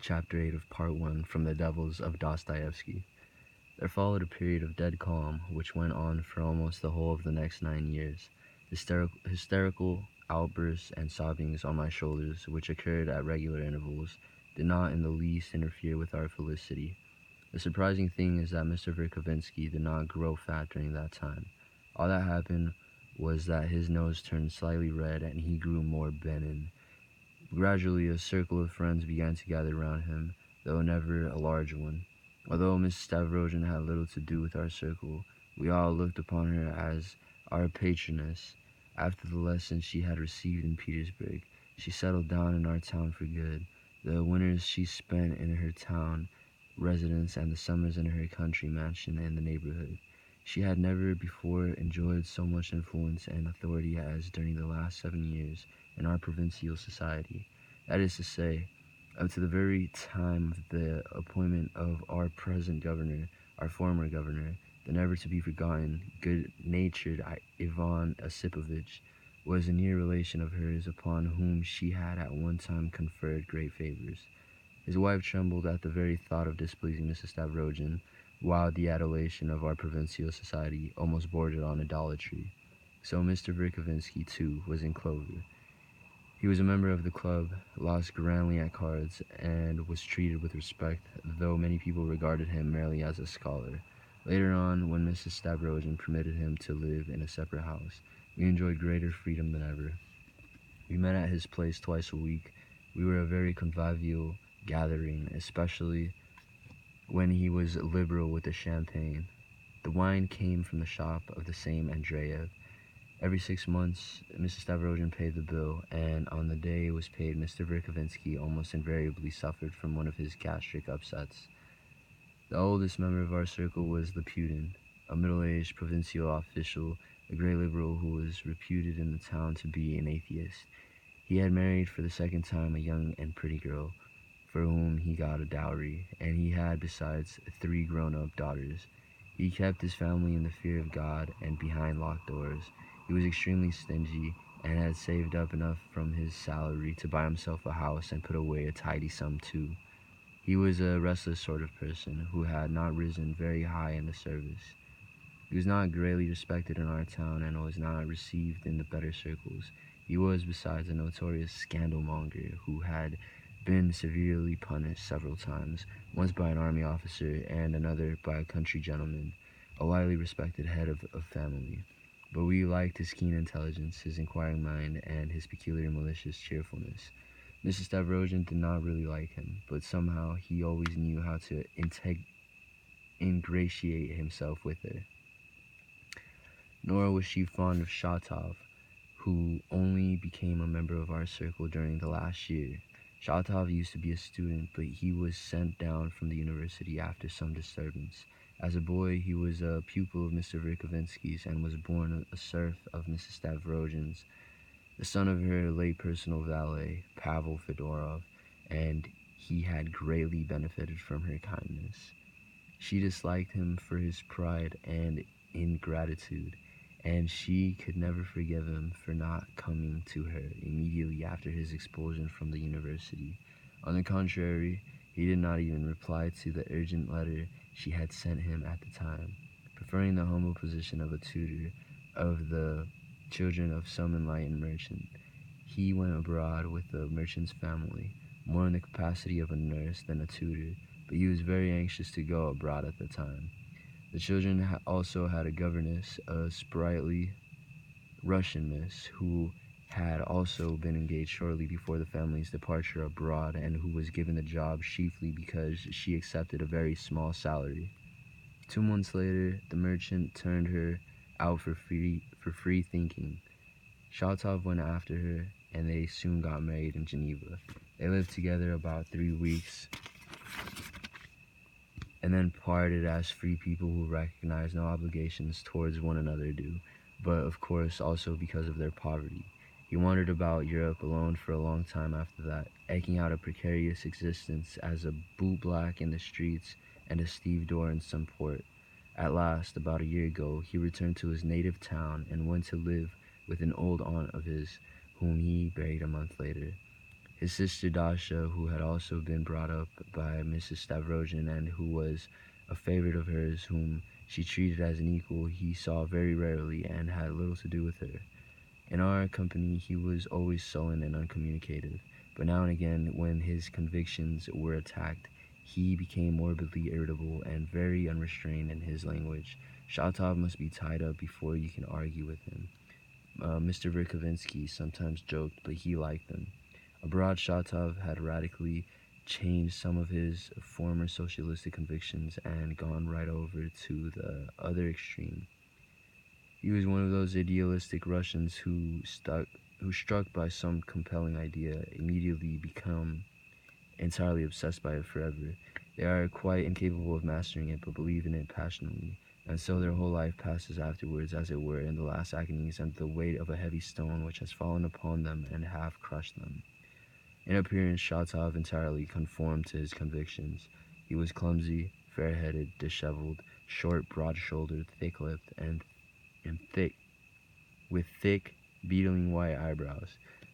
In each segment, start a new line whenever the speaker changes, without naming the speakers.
Chapter 8 of Part 1 from The Devils of Dostoevsky. There followed a period of dead calm, which went on for almost the whole of the next 9 years. Hysterical outbursts and sobbings on my shoulders, which occurred at regular intervals, did not in the least interfere with our felicity. The surprising thing is that Mr. Verkovensky did not grow fat during that time. All that happened was that his nose turned slightly red and he grew more benign. Gradually, a circle of friends began to gather round him, though never a large one. Although Mrs. Stavrogin had little to do with our circle, we all looked upon her as our patroness. After the lessons she had received in Petersburg, she settled down in our town for good. The winters she spent in her town residence and the summers in her country mansion in the neighborhood. She had never before enjoyed so much influence and authority as during the last 7 years in our provincial society. That is to say, up to the very time of the appointment of our present governor, our former governor, the never-to-be-forgotten, good-natured Ivan Osipovich, was a near relation of hers upon whom she had at one time conferred great favors. His wife trembled at the very thought of displeasing Mrs. Stavrogin, while the adulation of our provincial society almost bordered on idolatry. So Mr. Verkovensky, too, was in clover. He was a member of the club, lost grandly at cards, and was treated with respect, though many people regarded him merely as a scholar. Later on, when Mrs. Stavrogin permitted him to live in a separate house, we enjoyed greater freedom than ever. We met at his place twice a week. We were a very convivial gathering, especially when he was liberal with the champagne. The wine came from the shop of the same Andreev. Every 6 months, Mrs. Stavrogin paid the bill, and on the day it was paid, Mr. Verkovensky almost invariably suffered from one of his gastric upsets. The oldest member of our circle was Laputin, a middle-aged provincial official, a great liberal who was reputed in the town to be an atheist. He had married for the second time a young and pretty girl, for whom he got a dowry, and he had besides 3 grown-up daughters. He kept his family in the fear of God and behind locked doors. He was extremely stingy and had saved up enough from his salary to buy himself a house and put away a tidy sum too. He was a restless sort of person who had not risen very high in the service. He was not greatly respected in our town and was not received in the better circles. He was besides a notorious scandalmonger who had been severely punished several times, once by an army officer and another by a country gentleman, a widely respected head of a family. But we liked his keen intelligence, his inquiring mind, and his peculiar malicious cheerfulness. Mrs. Stavrogin did not really like him, but somehow he always knew how to ingratiate himself with her. Nor was she fond of Shatov, who only became a member of our circle during the last year. Shatov used to be a student, but he was sent down from the university after some disturbance. As a boy, he was a pupil of Mr. Verkovensky's and was born a serf of Mrs. Stavrogin's, the son of her late personal valet, Pavel Fedorov, and he had greatly benefited from her kindness. She disliked him for his pride and ingratitude, and she could never forgive him for not coming to her immediately after his expulsion from the university. On the contrary, he did not even reply to the urgent letter she had sent him at the time. Preferring the humble position of a tutor of the children of some enlightened merchant, he went abroad with the merchant's family, more in the capacity of a nurse than a tutor, but he was very anxious to go abroad at the time. The children also had a governess, a sprightly Russian miss, who had also been engaged shortly before the family's departure abroad and who was given the job chiefly because she accepted a very small salary. 2 months later, the merchant turned her out for free thinking. Shatov went after her, and they soon got married in Geneva. They lived together about 3 weeks, and then parted as free people who recognize no obligations towards one another do, but of course also because of their poverty. He wandered about Europe alone for a long time after that, eking out a precarious existence as a bootblack in the streets and a stevedore in some port. At last, about a year ago, he returned to his native town and went to live with an old aunt of his, whom he buried a month later. His sister Dasha, who had also been brought up by Mrs. Stavrogin and who was a favorite of hers, whom she treated as an equal, he saw very rarely and had little to do with her. In our company, he was always sullen and uncommunicative, but now and again, when his convictions were attacked, he became morbidly irritable and very unrestrained in his language. Shatov must be tied up before you can argue with him. Mr. Verkovensky sometimes joked, but he liked them. Abroad, Shatov had radically changed some of his former socialistic convictions and gone right over to the other extreme. He was one of those idealistic Russians who struck by some compelling idea, immediately become entirely obsessed by it forever. They are quite incapable of mastering it, but believe in it passionately, and so their whole life passes afterwards, as it were, in the last agonies under the weight of a heavy stone which has fallen upon them and half crushed them. In appearance, Shatov entirely conformed to his convictions. He was clumsy, fair-headed, disheveled, short, broad-shouldered, thick-lipped, and thick, with thick, beetling white eyebrows,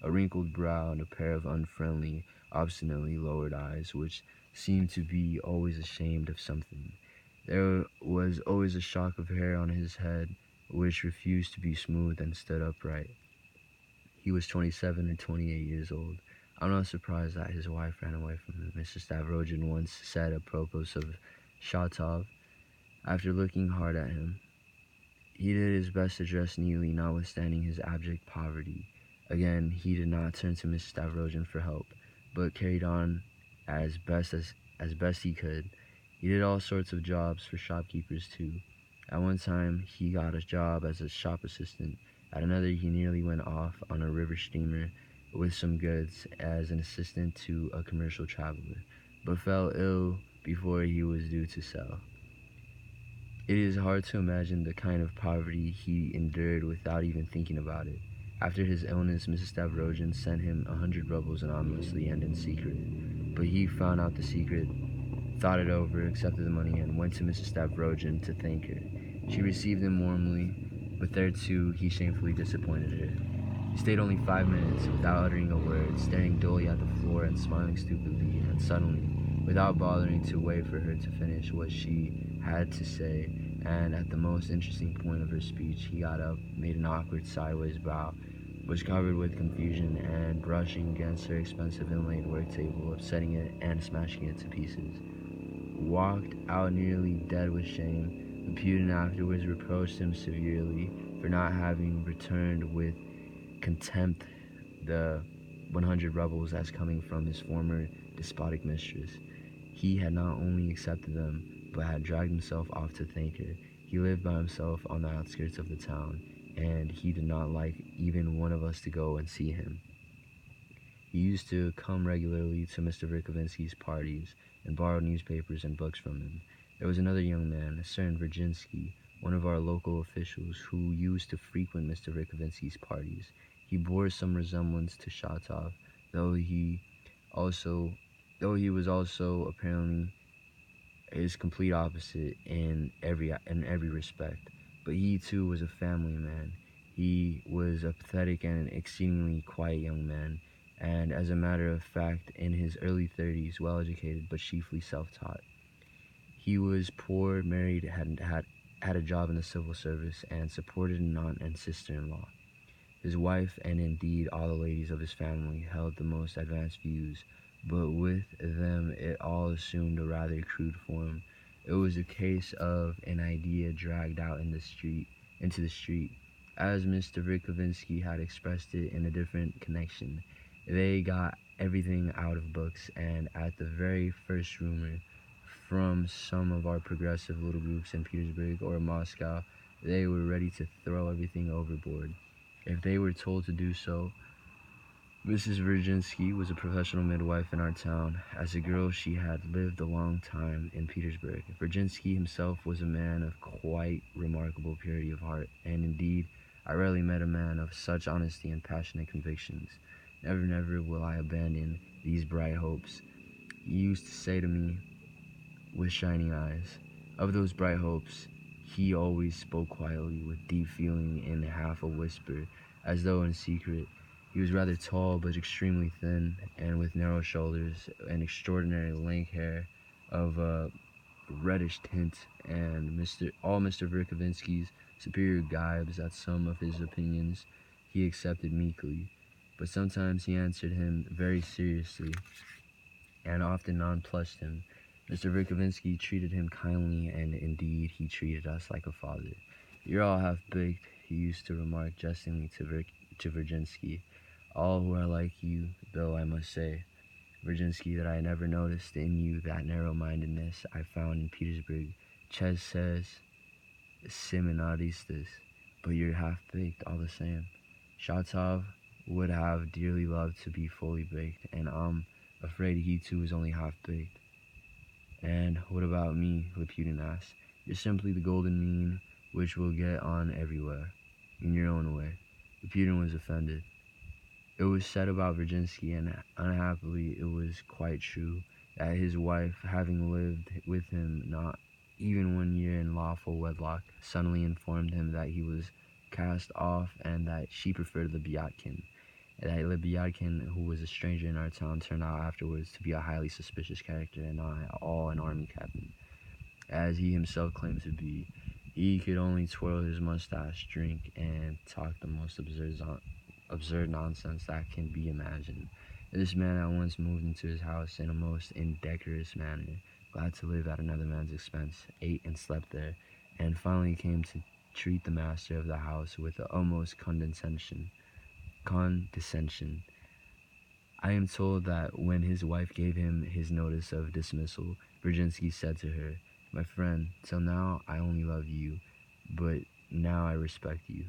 a wrinkled brow, and a pair of unfriendly, obstinately lowered eyes, which seemed to be always ashamed of something. There was always a shock of hair on his head, which refused to be smooth and stood upright. He was 27 or 28 years old. I'm not surprised that his wife ran away from him. Mr. Stavrogin once said apropos of Shatov, after looking hard at him, he did his best to dress neatly, notwithstanding his abject poverty. Again, he did not turn to Mrs. Stavrogin for help, but carried on as best he could. He did all sorts of jobs for shopkeepers too. At one time, he got a job as a shop assistant. At another, he nearly went off on a river steamer with some goods as an assistant to a commercial traveler, but fell ill before he was due to sail. It is hard to imagine the kind of poverty he endured without even thinking about it. After his illness, Mrs. Stavrogin sent him 100 rubles anonymously and in secret. But he found out the secret, thought it over, accepted the money, and went to Mrs. Stavrogin to thank her. She received him warmly, but there too he shamefully disappointed her. He stayed only 5 minutes without uttering a word, staring dully at the floor and smiling stupidly, and suddenly, without bothering to wait for her to finish what she had to say, and at the most interesting point of her speech, he got up, made an awkward sideways bow, was covered with confusion, and brushing against her expensive inlaid work table, upsetting it and smashing it to pieces, walked out nearly dead with shame. The Putin afterwards reproached him severely for not having returned with contempt the 100 rubles as coming from his former despotic mistress. He had not only accepted them, but had dragged himself off to thank her. He lived by himself on the outskirts of the town, and he did not like even one of us to go and see him. He used to come regularly to Mr. Verkovensky's parties and borrow newspapers and books from him. There was another young man, a certain Virginsky, one of our local officials, who used to frequent Mr. Verkovensky's parties. He bore some resemblance to Shatov, though he also though he was also apparently his complete opposite in every respect. But he too was a family man. He was a pathetic and exceedingly quiet young man, and as a matter of fact, in his early 30s, well educated but chiefly self-taught. He was poor, married, had a job in the civil service, and supported an aunt and sister-in-law. His wife, and indeed all the ladies of his family, held the most advanced views, but with them it all assumed a rather crude form. It was a case of an idea dragged out into the street, as Mr. Verkovensky had expressed it in a different connection. They got everything out of books, and at the very first rumor from some of our progressive little groups in Petersburg or Moscow, they were ready to throw everything overboard if they were told to do so. Mrs. Virginsky was a professional midwife in our town. As a girl, she had lived a long time in Petersburg. Virginsky himself was a man of quite remarkable purity of heart, and indeed, I rarely met a man of such honesty and passionate convictions. Never, never will I abandon these bright hopes, he used to say to me with shining eyes. Of those bright hopes, he always spoke quietly, with deep feeling in half a whisper, as though in secret. He He was rather tall but extremely thin, and with narrow shoulders and extraordinary lank hair of a reddish tint, and Mr. Verkovinsky's superior gibes at some of his opinions he accepted meekly, but sometimes he answered him very seriously, and often nonplussed him. Mr. Verkovinsky treated him kindly, and indeed he treated us like a father. "You're all half-baked," he used to remark jestingly to Virginsky. "All who are like you, though I must say, Virginsky, that I never noticed in you that narrow-mindedness I found in Petersburg. Ches says seminaristas, but you're half-baked all the same. Shatov would have dearly loved to be fully baked, and I'm afraid he too is only half-baked." "And what about me?" Laputin asked. "You're simply the golden mean, which will get on everywhere, in your own way." Laputin was offended. It was said about Virginsky, and unhappily it was quite true, that his wife, having lived with him not even 1 year in lawful wedlock, suddenly informed him that he was cast off and that she preferred Lebyadkin. And that Lebyadkin, who was a stranger in our town, turned out afterwards to be a highly suspicious character and not at all an army captain, as he himself claimed to be. He could only twirl his mustache, drink, and talk the most absurd nonsense that can be imagined. This man at once moved into his house in a most indecorous manner, glad to live at another man's expense, ate and slept there, and finally came to treat the master of the house with the utmost condescension. I am told that when his wife gave him his notice of dismissal, Virginsky said to her, "My friend, till now I only loved you, but now I respect you."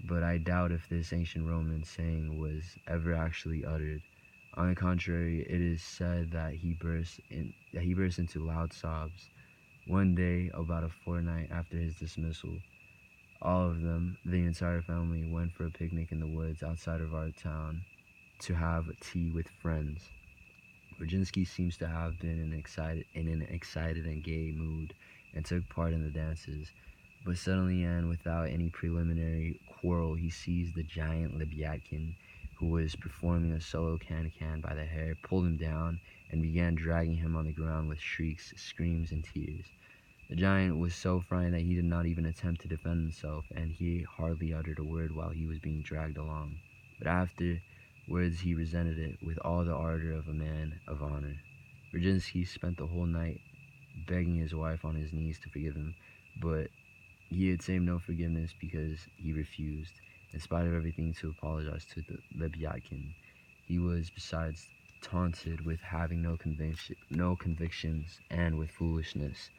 But I doubt if this ancient Roman saying was ever actually uttered. On the contrary, it is said that he burst into loud sobs. One day, about a fortnight after his dismissal, all of them, the entire family, went for a picnic in the woods outside of our town to have tea with friends. Virginsky seems to have been in an excited and gay mood and took part in the dances, but suddenly and without any preliminary quarrel he seized the giant Lebyadkin, who was performing a solo can-can by the hair, pulled him down, and began dragging him on the ground with shrieks, screams, and tears. The giant was so frightened that he did not even attempt to defend himself, and he hardly uttered a word while he was being dragged along. But afterwards he resented it with all the ardor of a man of honor. Virginsky spent the whole night begging his wife on his knees to forgive him, but he obtained no forgiveness because he refused, in spite of everything, to apologize to the Lebyadkin. He was, besides, taunted with having no convictions and with foolishness,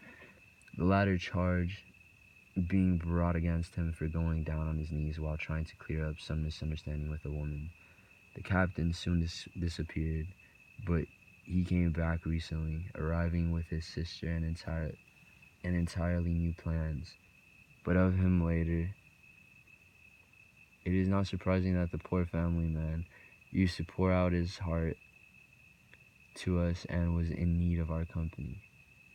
the latter charge being brought against him for going down on his knees while trying to clear up some misunderstanding with a woman. The captain soon disappeared, but he came back recently, arriving with his sister and entirely new plans. But of him later. It is not surprising that the poor family man used to pour out his heart to us and was in need of our company.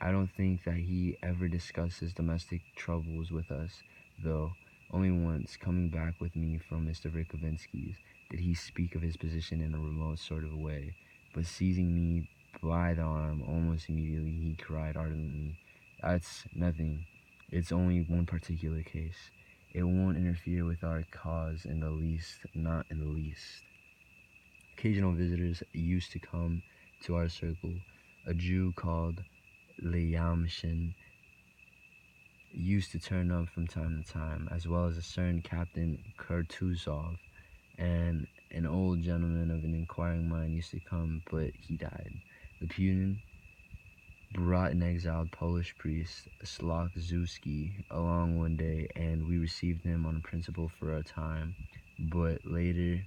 I don't think that he ever discussed his domestic troubles with us, though. Only once, coming back with me from Mr. Verkovinsky's, did he speak of his position in a remote sort of way, but seizing me by the arm almost immediately, he cried ardently, "That's nothing. It's only one particular case. It won't interfere with our cause in the least, not in the least." Occasional visitors used to come to our circle. A Jew called Lyamshin used to turn up from time to time, as well as a certain Captain Kurtuzov, and an old gentleman of an inquiring mind used to come, but he died. The Putin brought an exiled Polish priest, Slokzuski, along one day, and we received him on principle for a time, but later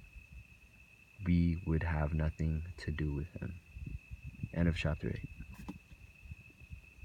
we would have nothing to do with him. End of chapter 8.